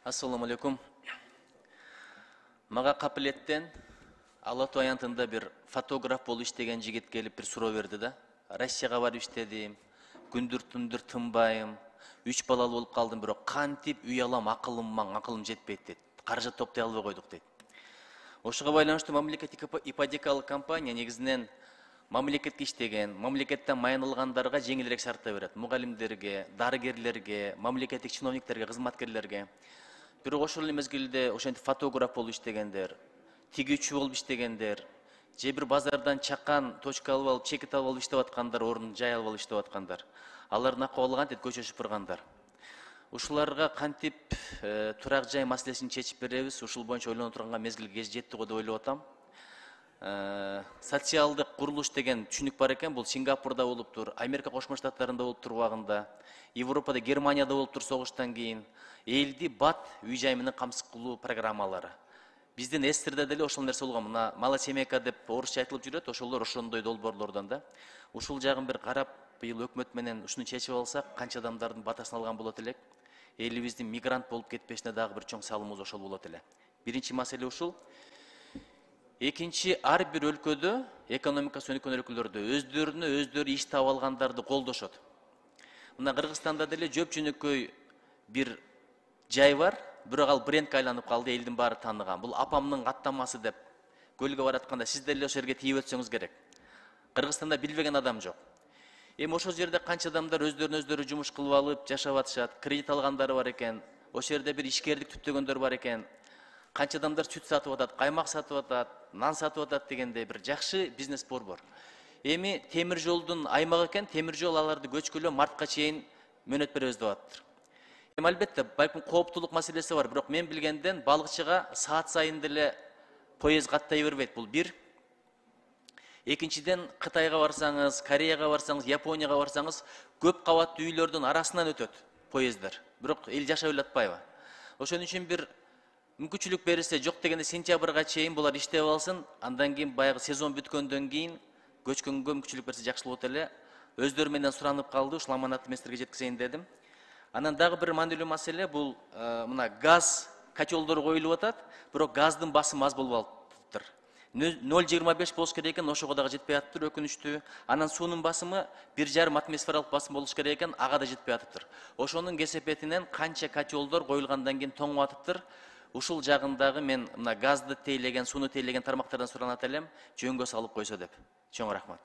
Assalamu alaikum. Maga Kapilеттен Алату аянтында bir фотограф болуп иштеген жигит келип bir суроо берди да. Россияга барып иштедим, күндүр-түндүр тынбайм, 3 балалы болуп калдым, бирок кантип үй алам, акылым жетпейт дейт. Каражат топтой албай койдук дейт. Ошого байланыштуу мамлекеттик ипотекалык компания негизинен мамлекетке иштеген, мамлекеттен майын алгандарга жеңилирээк шартта берет. Мугалимдерге, дарыгерлерге, мамлекеттик чиновниктерге, кызматкерлерге. Бирок ошол эле мезгилде ошентип фотограф болуп иштегендер, тигүүчү болуп иштегендер, же бир базардан чакан точка алып алып, чекит алып иштеп аткандар, орун жай алып иштеп аткандар. Алардын акыбалы кантип көчө шыпыргандар. Ушуларга кантип турак жай маселесин чечип беребиз, ушул боюнча ойлоно турганга мезгил кез жетти го деп ойлоп атам. Социалдык курулуш деген түшүнүк бар экен, бул Сингапурда болуптур, Америка Кошмо Штаттарында болуптур убагында, Европада, Германияда болуптур согуштан кийин. Элди бат үй жай менен камсыз кылуу программалары. Биздин эстерде деле ошол нерсе болгон. Мына мала семейка деп орусча айтылып жүрөт, ошолор ошондой долбоорлордон да. Ушул жагын бир карап, быйыл өкмөт менен ушуну чечип алсак, канча адамдардын батасын алган болот элек. Элибиздин мигрант болуп кетпешине дагы бир чоң салымыбыз ошол болот эле. Биринчи маселе ушул. Экинчи, ар бир өлкөдө, экономикасы өнүккөн өлкөлөрдө өздөрү иш таап алгандарды колдошот. Мына Кыргызстанда деле жөп-жөнөкөй бир жай бар, бирок ал брендке айланып калды, элдин баары тааныган. Бул апамдын каттамасы деп көлгө баратканда сиз деле ошол жерге тийип өтсөңүз керек. Кыргызстанда билбеген адам жок. Эми ошол жерде канча адамдар өздөрү жумуш кылып алып жашап атышат, кредит алгандары бар экен, ошол жерде бир ишкердик түптөгөндөр бар экен. Канча адамдар сүт сатып атат, каймак сатып атат, нан сатып атат дегендей бир жакшы бизнес борбор. Эми темир жолдун аймагы экен, темир жол аларды көчкүлөө мартка чейин мөөнөт беребиз деп атыптыр. Эми албетте балким кооптулук маселеси бар, бирок мен билгенден балыкчыга саат сайын деле поезд каттай бербейт. Бул бир. Экинчиден, Кытайга барсаңыз, Кореяга барсаңыз, Японияга барсаңыз, көп кабаттуу үйлөрдүн арасынан өтөт поезддар. Бирок эл жашап эле атпайбы? Ошон үчүн бир мүмкүнчүлүк берилсе, жок дегенде сентябрга чейин булар иштеп алсын, андан кийин баягы сезон бүткөндөн кийин көчкөнгө мүмкүнчүлүк берсе жакшы болот эле. Өздөрү менен суранып калды, ушул аманатты мен силерге жеткизейин дедим. Анан дагы бир маанилүү маселе, бул мына газ котелдору коюлуп атат, бирок газдын басымы аз болуп атыптыр. 0,25 болуш керек экен, ошого дагы жетпей атыптыр, өкүнүчтүү. Анан суунун басымы 1,5 атмосфералык басым болуш керек экен, ага да жетпей атыптыр. Ошонун кесепетинен канча котелдор коюлгандан кийин тоңуп атыптыр. Ушул жагындагы мен мына газды тейлеген, сууну тейлеген тармактардан суранат элем, жөнгө салып койсо деп. Чоң рахмат.